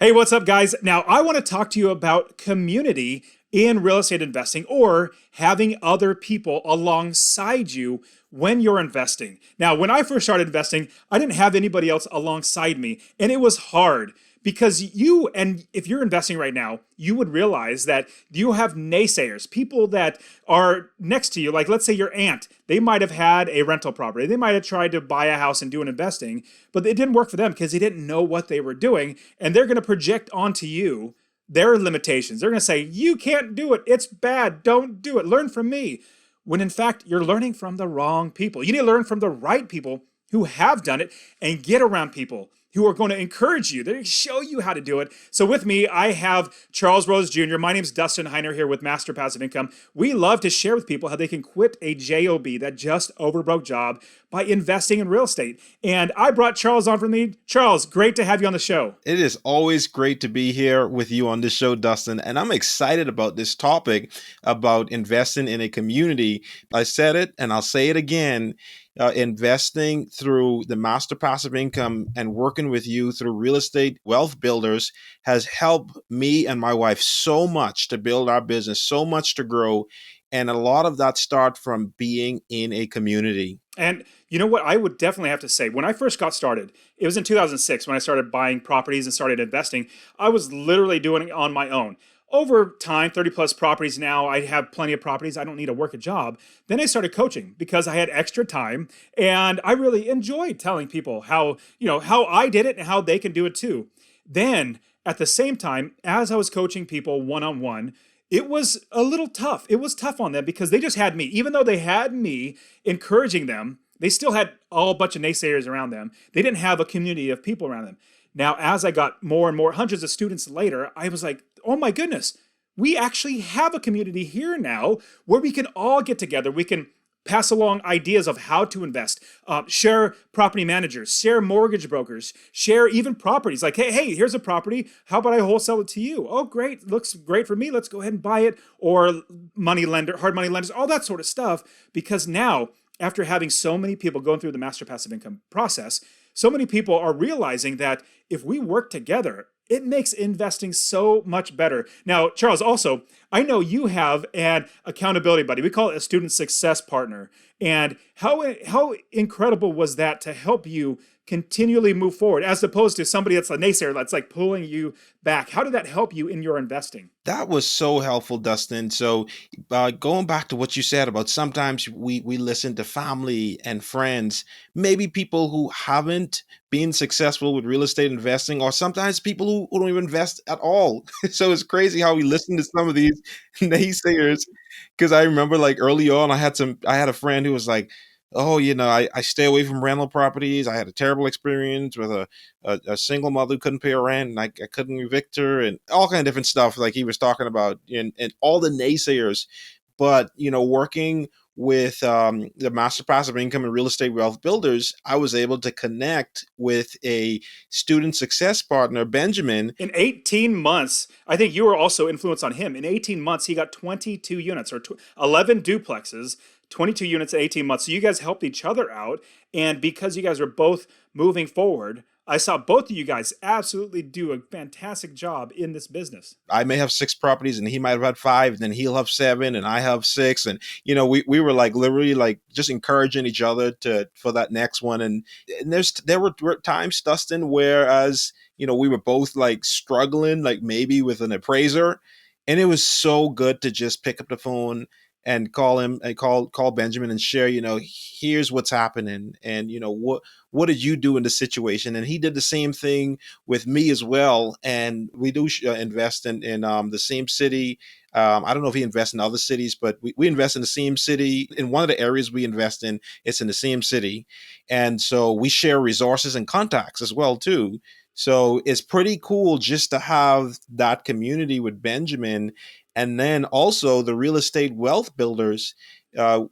Hey, what's up, guys? Now, I want to talk to you about community in real estate investing or having other people alongside you when you're investing. Now, when I first started investing, I didn't have anybody else alongside me, and it was hard because and if you're investing right now, you would realize that you have naysayers, people that are next to you. Like, let's say your aunt, they might have had a rental property, they might have tried to buy a house and do an investing, but it didn't work for them because they didn't know what they were doing, and they're going to project onto you their limitations. They're going to say, you can't do it, it's bad, don't do it, learn from me. When in fact, you're learning from the wrong people. You need to learn from the right people who have done it and get around people who are going to encourage you. They're going to show you how to do it. So with me, I have Charles Rose Jr. My name is Dustin Heiner here with Master Passive Income. We love to share with people how they can quit a job, that just overbroke job, by investing in real estate. And I brought Charles on for me. Charles, great to have you on the show. It is always great to be here with you on this show, Dustin. And I'm excited about this topic about investing in a community. I said it and I'll say it again. Investing through the Master Passive Income and working with you through real estate wealth builders has helped me and my wife so much to build our business, so much to grow. And a lot of that start from being in a community. And you know what? I would definitely have to say, when I first got started, it was in 2006 when I started buying properties and started investing. I was literally doing it on my own. Over time, 30 plus properties now, I have plenty of properties. I don't need to work a job. Then I started coaching because I had extra time and I really enjoyed telling people how I did it and how they can do it too. Then at the same time, as I was coaching people one on one, it was a little tough. It was tough on them because they just had me. Even though they had me encouraging them, they still had a bunch of naysayers around them. They didn't have a community of people around them. Now, as I got more and more, hundreds of students later, I was like, oh my goodness, we actually have a community here now where we can all get together. We can pass along ideas of how to invest, share property managers, share mortgage brokers, share even properties. Like, hey, here's a property. How about I wholesale it to you? Oh, great. Looks great for me. Let's go ahead and buy it. Or hard money lenders, all that sort of stuff. Because now, after having so many people going through the Master Passive Income process, so many people are realizing that if we work together, it makes investing so much better. Now, Charles, also, I know you have an accountability buddy. We call it a student success partner. And how incredible was that to help you continually move forward as opposed to somebody that's a naysayer that's like pulling you back? How did that help you in your investing? That was so helpful, Dustin. So, going back to what you said about sometimes we listen to family and friends, maybe people who haven't been successful with real estate investing, or sometimes people who don't even invest at all. So it's crazy how we listen to some of these naysayers. Because I remember, like, early on, I had a friend who was like, "Oh, I stay away from rental properties. I had a terrible experience with a single mother who couldn't pay her rent, and I couldn't evict her, and all kind of different stuff." Like he was talking about, and all the naysayers. But working with the Master Passive Income and Real Estate Wealth Builders, I was able to connect with a student success partner, Benjamin. In 18 months, I think you were also influenced on him. In 18 months, he got 22 units or 11 duplexes, 22 units in 18 months. So you guys helped each other out. And because you guys were both moving forward, I saw both of you guys absolutely do a fantastic job in this business. I may have six properties and he might have had five, and then he'll have seven and I have six. And, we were like literally like just encouraging each other for that next one. And there were times, Dustin, whereas, we were both like struggling, like maybe with an appraiser. And it was so good to just pick up the phone and call him and call Benjamin and share, here's what's happening. And, what did you do in the situation? And he did the same thing with me as well. And we do invest in the same city. I don't know if he invests in other cities, but we invest in the same city. In one of the areas we invest in, it's in the same city. And so we share resources and contacts as well, too. So it's pretty cool just to have that community with Benjamin. And then also the real estate wealth builders.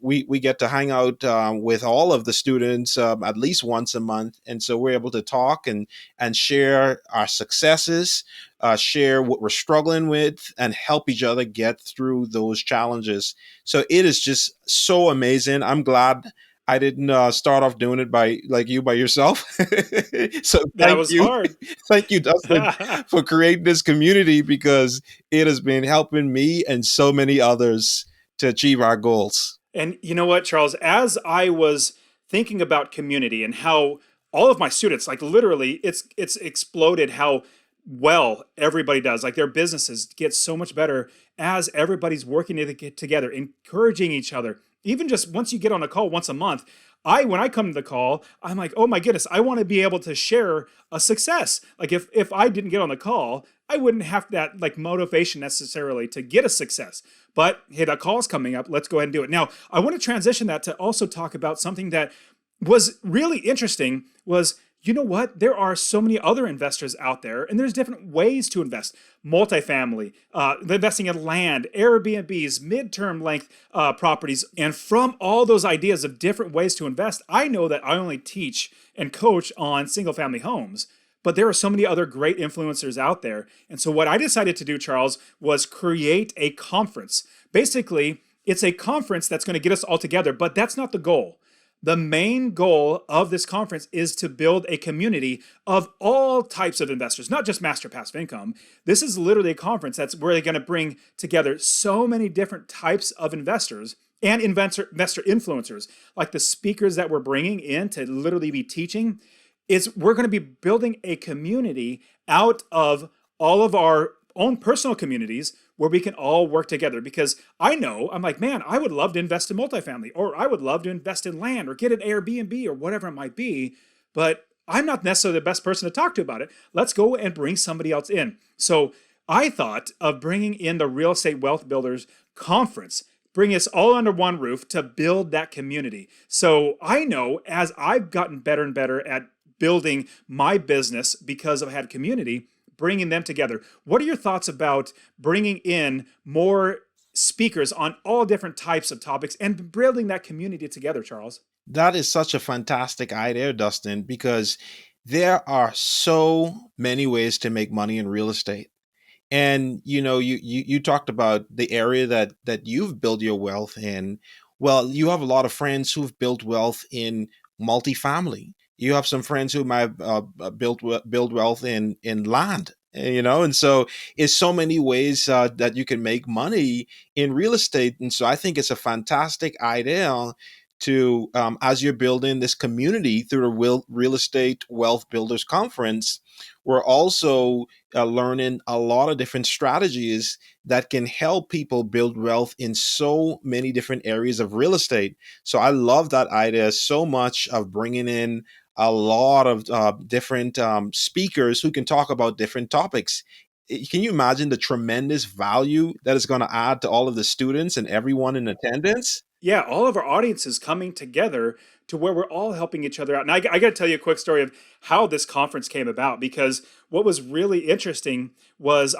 We get to hang out with all of the students at least once a month, and so we're able to talk and share our successes, share what we're struggling with, and help each other get through those challenges. So it is just so amazing. I'm glad I didn't start off doing it by like you by yourself. So That was hard. thank you, Dustin, for creating this community because it has been helping me and so many others to achieve our goals. And you know what, Charles? As I was thinking about community and how all of my students, like literally, it's exploded how well everybody does. Like their businesses get so much better as everybody's working to get together, encouraging each other. Even just once you get on a call once a month, when I come to the call, I'm like, oh my goodness, I want to be able to share a success. Like if I didn't get on the call, I wouldn't have that like motivation necessarily to get a success. But hey, that call's coming up. Let's go ahead and do it. Now, I want to transition that to also talk about something that was really interesting was, you know what? There are so many other investors out there, and there's different ways to invest. Multifamily, investing in land, Airbnbs, midterm length properties. And from all those ideas of different ways to invest, I know that I only teach and coach on single family homes. But there are so many other great influencers out there. And so what I decided to do, Charles, was create a conference. Basically, it's a conference that's going to get us all together, but that's not the goal. The main goal of this conference is to build a community of all types of investors, not just master passive income. This is literally a conference that's where they're going to bring together so many different types of investors and investor influencers, like the speakers that we're bringing in to literally be teaching. We're going to be building a community out of all of our own personal communities where we can all work together. Because I'm like, man, I would love to invest in multifamily, or I would love to invest in land, or get an Airbnb, or whatever it might be. But I'm not necessarily the best person to talk to about it. Let's go and bring somebody else in. So I thought of bringing in the Real Estate Wealth Builders Conference, bring us all under one roof to build that community. So I know as I've gotten better and better at building my business because I've had community, bringing them together. What are your thoughts about bringing in more speakers on all different types of topics and building that community together, Charles? That is such a fantastic idea, Dustin, because there are so many ways to make money in real estate. And you talked about the area that you've built your wealth in. Well, you have a lot of friends who've built wealth in multifamily. You have some friends who might build wealth in land. And so it's so many ways that you can make money in real estate. And so I think it's a fantastic idea to as you're building this community through the real estate wealth builders conference, we're also learning a lot of different strategies that can help people build wealth in so many different areas of real estate. So I love that idea so much of bringing in a lot of different speakers who can talk about different topics. Can you imagine the tremendous value that is going to add to all of the students and everyone in attendance? Yeah, all of our audiences coming together to where we're all helping each other out. And I got to tell you a quick story of how this conference came about, because what was really interesting was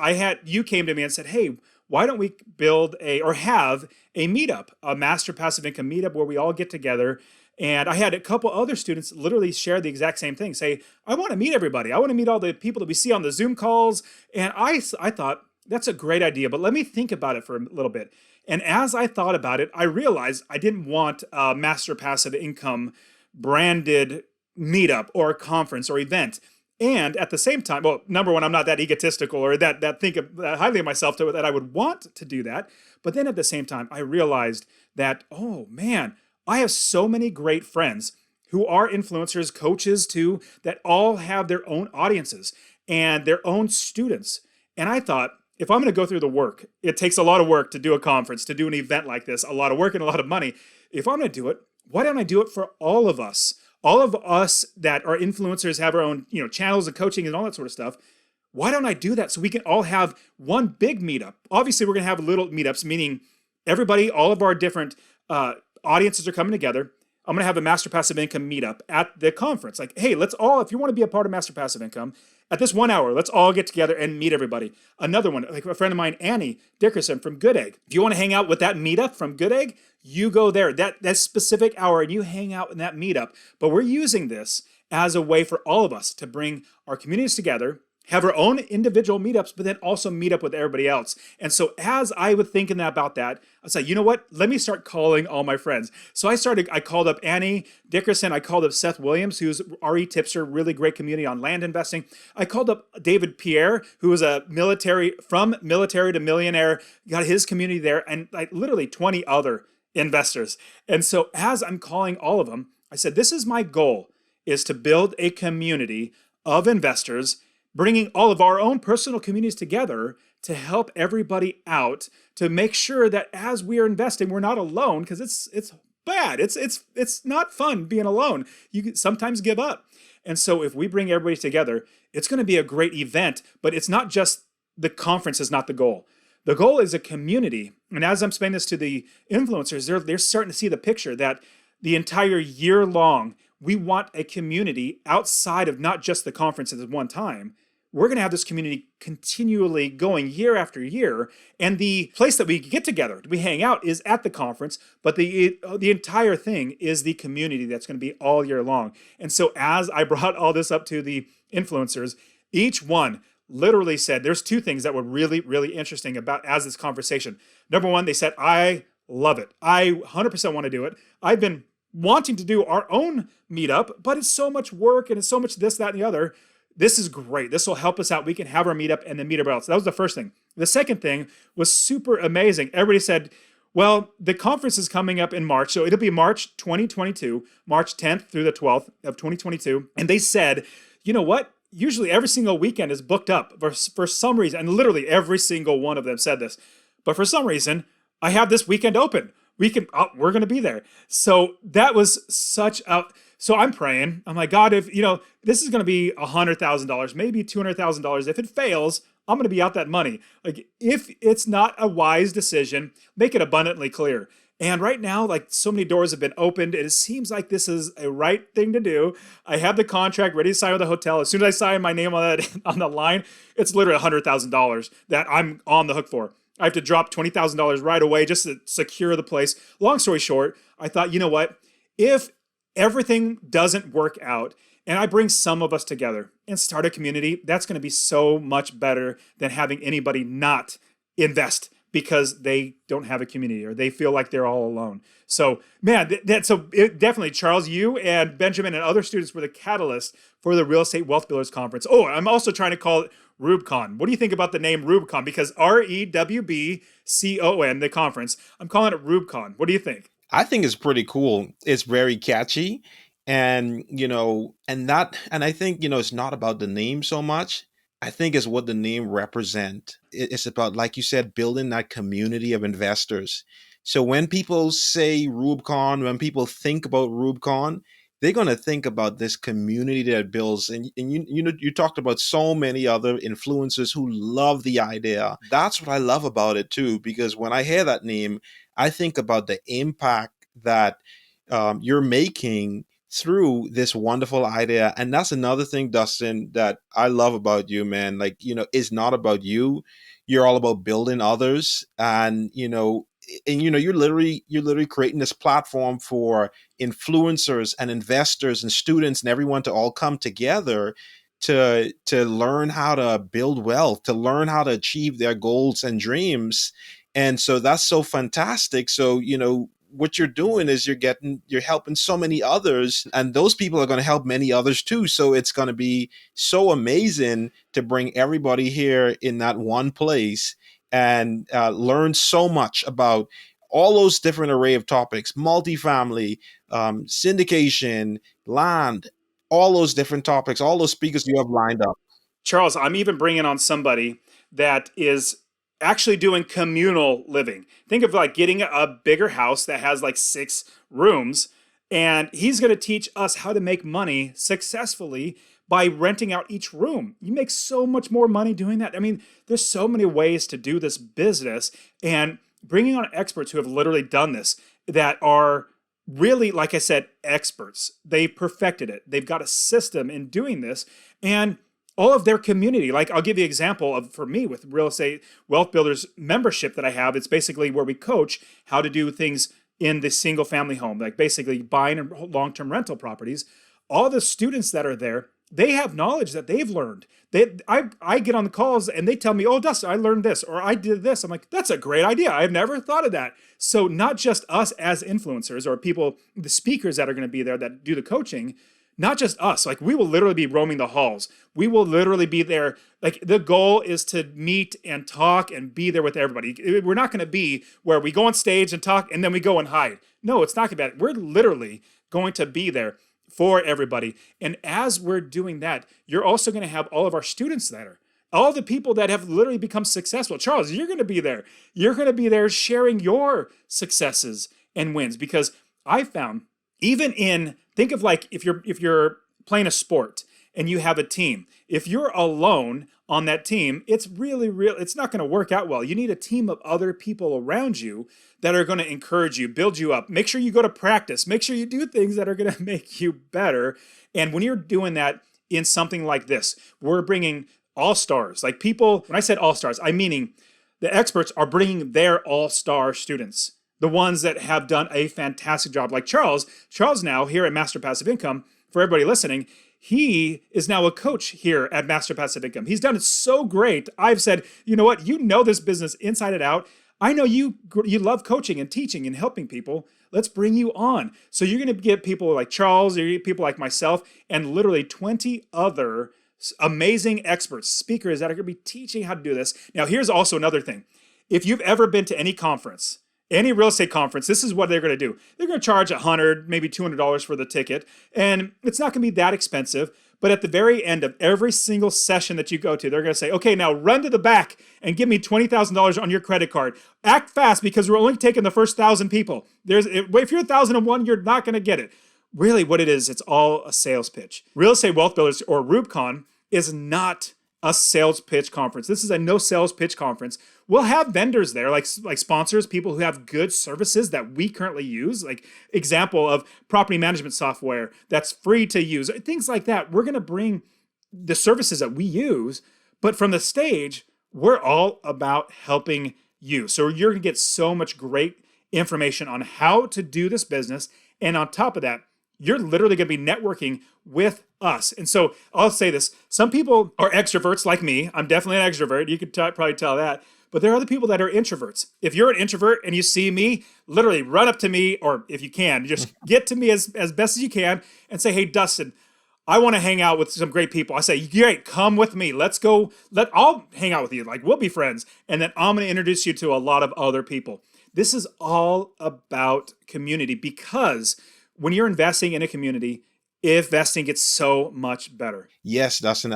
you came to me and said, hey, why don't we have a meetup, a master passive income meetup where we all get together. And I had a couple other students literally share the exact same thing, say, I want to meet everybody. I want to meet all the people that we see on the Zoom calls. And I thought, that's a great idea, but let me think about it for a little bit. And as I thought about it, I realized I didn't want a master passive income branded meetup or conference or event. And at the same time, well, number one, I'm not that egotistical or that think highly of myself that I would want to do that. But then at the same time, I realized that, oh man, I have so many great friends who are influencers, coaches too, that all have their own audiences and their own students. And I thought, if I'm going to go through the work, it takes a lot of work to do a conference, to do an event like this, a lot of work and a lot of money. If I'm going to do it, why don't I do it for all of us? All of us that are influencers, have our own, channels of coaching and all that sort of stuff. Why don't I do that so we can all have one big meetup? Obviously, we're going to have little meetups, meaning everybody, all of our different audiences are coming together. I'm going to have a Master Passive Income meetup at the conference. Like, hey, let's all, if you want to be a part of Master Passive Income, at this 1 hour, let's all get together and meet everybody. Another one, like a friend of mine, Annie Dickerson from Good Egg. If you want to hang out with that meetup from Good Egg, you go there, that specific hour, and you hang out in that meetup. But we're using this as a way for all of us to bring our communities together, have our own individual meetups, but then also meet up with everybody else. And so as I was thinking about that, I said, you know what? Let me start calling all my friends. So I called up Annie Dickerson. I called up Seth Williams, who's RE Tipster, really great community on land investing. I called up David Pierre, who was from military to millionaire, got his community there, and like literally 20 other investors. And so as I'm calling all of them, I said, this is my goal, is to build a community of investors, bringing all of our own personal communities together to help everybody out, to make sure that as we are investing, we're not alone, because it's bad. It's not fun being alone. You can sometimes give up. And so if we bring everybody together, it's going to be a great event, but it's not just the conference is not the goal. The goal is a community. And as I'm saying this to the influencers, they're starting to see the picture that the entire year long, we want a community outside of not just the conference at one time. We're going to have this community continually going year after year. And the place that we get together, we hang out, is at the conference. But the entire thing is the community that's going to be all year long. And so as I brought all this up to the influencers, each one literally said, there's two things that were really, really interesting about as this conversation. Number one, they said, I love it. I 100% want to do it. I've been wanting to do our own meetup, but it's so much work and it's so much this, that, and the other. This is great. This will help us out. We can have our meetup and then meet everybody else. That was the first thing. The second thing was super amazing. Everybody said, well, the conference is coming up in March. So it'll be March 2022, March 10th through the 12th of 2022. And they said, you know what? Usually every single weekend is booked up for some reason. And literally every single one of them said this. But for some reason, I have this weekend open. We're going to be there. So that was such a... So I'm praying. I'm like, God, if, this is going to be $100,000, maybe $200,000. If it fails, I'm going to be out that money. Like, if it's not a wise decision, make it abundantly clear. And right now, like, so many doors have been opened. It seems like this is a right thing to do. I have the contract ready to sign with the hotel. As soon as I sign my name on that on the line, it's literally $100,000 that I'm on the hook for. I have to drop $20,000 right away just to secure the place. Long story short, I thought, you know what? If everything doesn't work out and I bring some of us together and start a community, that's going to be so much better than having anybody not invest because they don't have a community or they feel like they're all alone. So, man, definitely, Charles, you and Benjamin and other students were the catalyst for the Real Estate Wealth Builders Conference. Oh, I'm also trying to call it Rubcon. What do you think about the name Rubcon? Because REWBCON, the conference, I'm calling it Rubcon. What do you think? I think it's pretty cool. It's very catchy. And, and I think, it's not about the name so much. I think it's what the name represent. It's about, like you said, building that community of investors. So when people say Rubcon, when people think about Rubcon, they're going to think about this community that builds. And you talked about so many other influencers who love the idea. That's what I love about it too, because when I hear that name, I think about the impact that you're making through this wonderful idea. And that's another thing, Dustin, that I love about you, man. Like, it's not about you. You're all about building others. And, you're literally creating this platform for influencers and investors and students and everyone to all come together to learn how to build wealth, to learn how to achieve their goals and dreams. And so that's so fantastic. So, what you're doing is you're helping so many others, and those people are going to help many others too. So it's going to be so amazing to bring everybody here in that one place and learn so much about all those different array of topics, multifamily, syndication, land, all those different topics, all those speakers you have lined up. Charles, I'm even bringing on somebody that is actually doing communal living. Think of like getting a bigger house that has like 6 rooms, and he's going to teach us how to make money successfully by renting out each room. You make so much more money doing that. I mean, there's so many ways to do this business, and bringing on experts who have literally done this that are really, like I said, experts. They perfected it. They've got a system in doing this, and all of their community. Like, I'll give you an example of, for me, with Real Estate Wealth Builders membership that I have. It's basically where we coach how to do things in the single family home, like basically buying long-term rental properties. All the students that are there they have knowledge that they've learned. I get on the calls and they tell me, oh, Dustin, I learned this, or I did this. I'm like, that's a great idea. I've never thought of that. So not just us as influencers or people, the speakers that are going to be there that do the coaching, not just us. Like, we will literally be roaming the halls. We will literally be there. Like, the goal is to meet and talk and be there with everybody. We're not going to be where we go on stage and talk and then we go and hide. No, it's not going to be that. We're literally going to be there for everybody. And as we're doing that, you're also going to have all of our students there. All the people that have literally become successful. Charles, you're going to be there. You're going to be there sharing your successes and wins, because I found, even in, think of like if you're playing a sport and you have a team. If you're alone on that team, it's it's not going to work out well. You need a team of other people around you that are going to encourage you, build you up. Make sure you go to practice. Make sure you do things that are going to make you better. And when you're doing that in something like this, we're bringing all-stars. Like, people, when I said all-stars, I'm meaning the experts are bringing their all-star students. The ones that have done a fantastic job, like Charles. Charles now here at Master Passive Income, for everybody listening, he is now a coach here at Master Passive Income. He's done it so great. I've said, you know what? You know this business inside and out. I know you love coaching and teaching and helping people. Let's bring you on. So you're going to get people like Charles, you're going to get people like myself, and literally 20 other amazing experts, speakers that are going to be teaching how to do this. Now, here's also another thing. If you've ever been to any conference, any real estate conference, this is what they're going to do. They're going to charge $100, maybe $200 for the ticket, and it's not going to be that expensive. But at the very end of every single session that you go to, they're going to say, okay, now run to the back and give me $20,000 on your credit card. Act fast, because we're only taking the first 1,000 people. If you're 1,001, you're not going to get it. Really, what it is, it's all a sales pitch. Real Estate Wealth Builders, or RubeCon, is not a sales pitch conference. This is a no sales pitch conference. We'll have vendors there, like sponsors, people who have good services that we currently use, like example of property management software that's free to use, things like that. We're going to bring the services that we use, but from the stage, we're all about helping you. So you're going to get so much great information on how to do this business. And on top of that, you're literally going to be networking with us. And so I'll say this. Some people are extroverts like me. I'm definitely an extrovert. You could probably tell that. But there are other people that are introverts. If you're an introvert and you see me, literally run up to me, or if you can, just get to me as best as you can and say, hey, Dustin, I want to hang out with some great people. I say, great, come with me. Let's go. I'll hang out with you. Like, we'll be friends. And then I'm going to introduce you to a lot of other people. This is all about community, because when you're investing in a community, investing gets so much better. Yes, Dustin.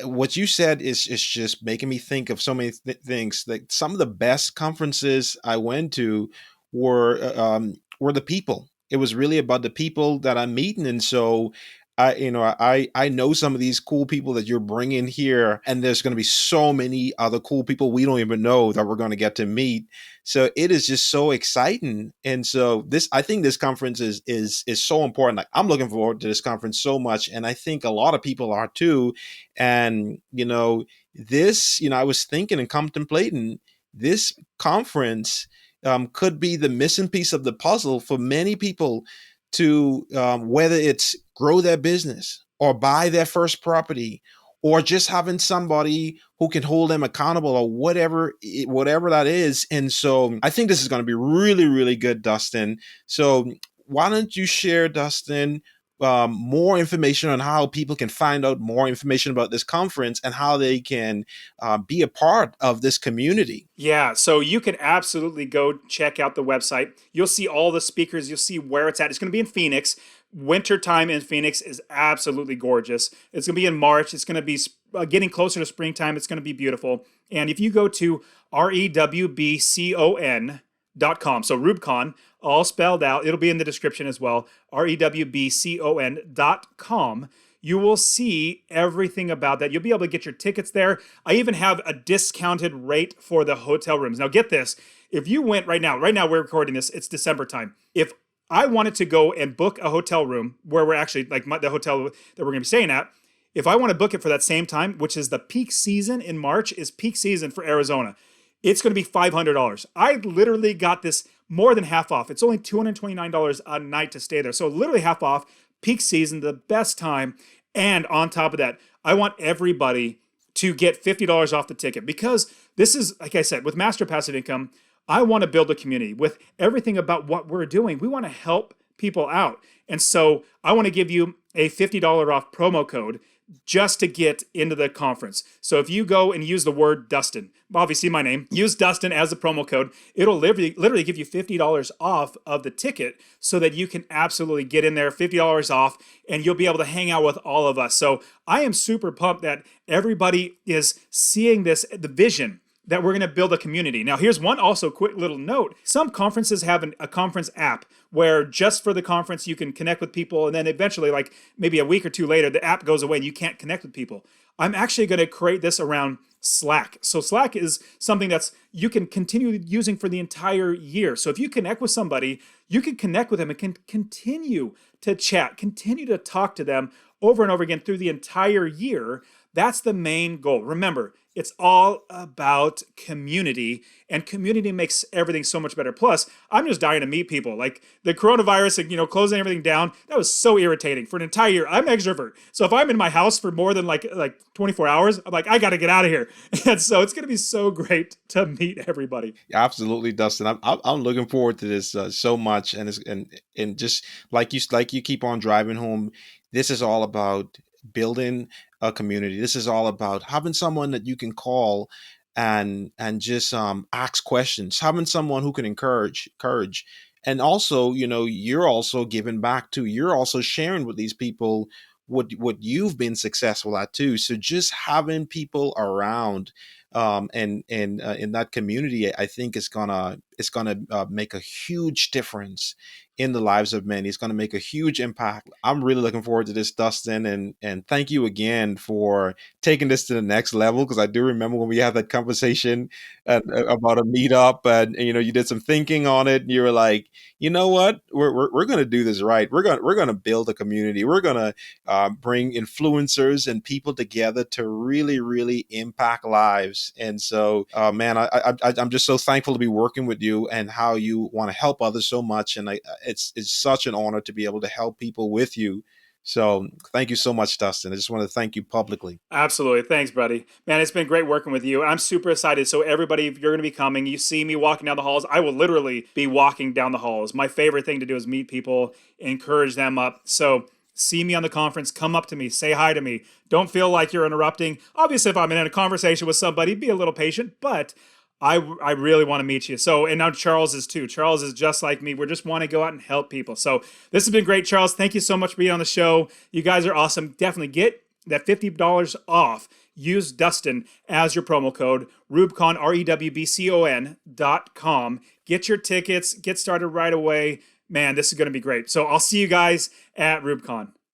What you said is just making me think of so many things. Like, some of the best conferences I went to were the people. It was really about the people that I'm meeting, and so I know some of these cool people that you're bringing here, and there's going to be so many other cool people we don't even know that we're going to get to meet. So it is just so exciting. And so I think this conference is so important. Like, I'm looking forward to this conference so much, and I think a lot of people are too. And I was thinking and contemplating, this conference could be the missing piece of the puzzle for many people to whether it's grow their business or buy their first property, or just having somebody who can hold them accountable, or whatever that is. And so I think this is going to be really, really good, Dustin. So why don't you share, Dustin, more information on how people can find out more information about this conference and how they can be a part of this community? Yeah, so you can absolutely go check out the website. You'll see all the speakers. You'll see where it's at. It's going to be in Phoenix. Wintertime in Phoenix is absolutely gorgeous. It's going to be in March. It's going to be getting closer to springtime. It's going to be beautiful. And if you go to rewbcon.com, so RubeCon, all spelled out, it'll be in the description as well, rewbcon.com, you will see everything about that. You'll be able to get your tickets there. I even have a discounted rate for the hotel rooms. Now get this, if you went right now we're recording this, it's December time. If I wanted to go and book a hotel room where we're actually, the hotel that we're going to be staying at, if I want to book it for that same time, which is the peak season in March, is peak season for Arizona, it's going to be $500. I literally got this more than half off. It's only $229 a night to stay there. So literally half off, peak season, the best time. And on top of that, I want everybody to get $50 off the ticket, because this is, like I said, with Master Passive Income, I want to build a community with everything about what we're doing. We want to help people out. And so I want to give you a $50 off promo code just to get into the conference. So if you go and use the word Dustin, obviously my name, use Dustin as a promo code, it'll literally give you $50 off of the ticket so that you can absolutely get in there, $50 off, and you'll be able to hang out with all of us. So I am super pumped that everybody is seeing this, the vision that we're going to build a community. Now, here's one also quick little note. Some conferences have a conference app where just for the conference, you can connect with people. And then eventually, like maybe a week or two later, the app goes away and you can't connect with people. I'm actually going to create this around Slack. So Slack is something that's you can continue using for the entire year. So if you connect with somebody, you can connect with them and can continue to chat, continue to talk to them over and over again through the entire year. That's the main goal. Remember, it's all about community, and community makes everything so much better. Plus, I'm just dying to meet people. Like the coronavirus and, closing everything down, that was so irritating for an entire year. I'm an extrovert. So if I'm in my house for more than like 24 hours, I'm like, I got to get out of here. And so it's going to be so great to meet everybody. Absolutely, Dustin. I'm looking forward to this so much, and just like you keep on driving home. This is all about building a community. This is all about having someone that you can call and just ask questions, having someone who can encourage, and also, you're also giving back too. You're also sharing with these people what you've been successful at too. So just having people around and in that community, I think it's gonna make a huge difference in the lives of many. It's going to make a huge impact. I'm really looking forward to this, Dustin, and thank you again for taking this to the next level. Because I do remember when we had that conversation about a meetup, and you did some thinking on it, and you were like, you know what, we're going to do this right. We're going to build a community. We're going to bring influencers and people together to really, really impact lives. And so, man, I'm just so thankful to be working with you and how you want to help others so much. And it's such an honor to be able to help people with you. So thank you so much, Dustin. I just want to thank you publicly. Absolutely. Thanks, buddy. Man, it's been great working with you. I'm super excited. So everybody, if you're going to be coming, you see me walking down the halls, I will literally be walking down the halls. My favorite thing to do is meet people, encourage them up. So see me on the conference, come up to me, say hi to me. Don't feel like you're interrupting. Obviously, if I'm in a conversation with somebody, be a little patient, but I really want to meet you. So, and now Charles is too. Charles is just like me. We just want to go out and help people. So this has been great, Charles. Thank you so much for being on the show. You guys are awesome. Definitely get that $50 off. Use Dustin as your promo code, Rubcon, REWBCON.com. Get your tickets. Get started right away. Man, this is going to be great. So I'll see you guys at Rubcon.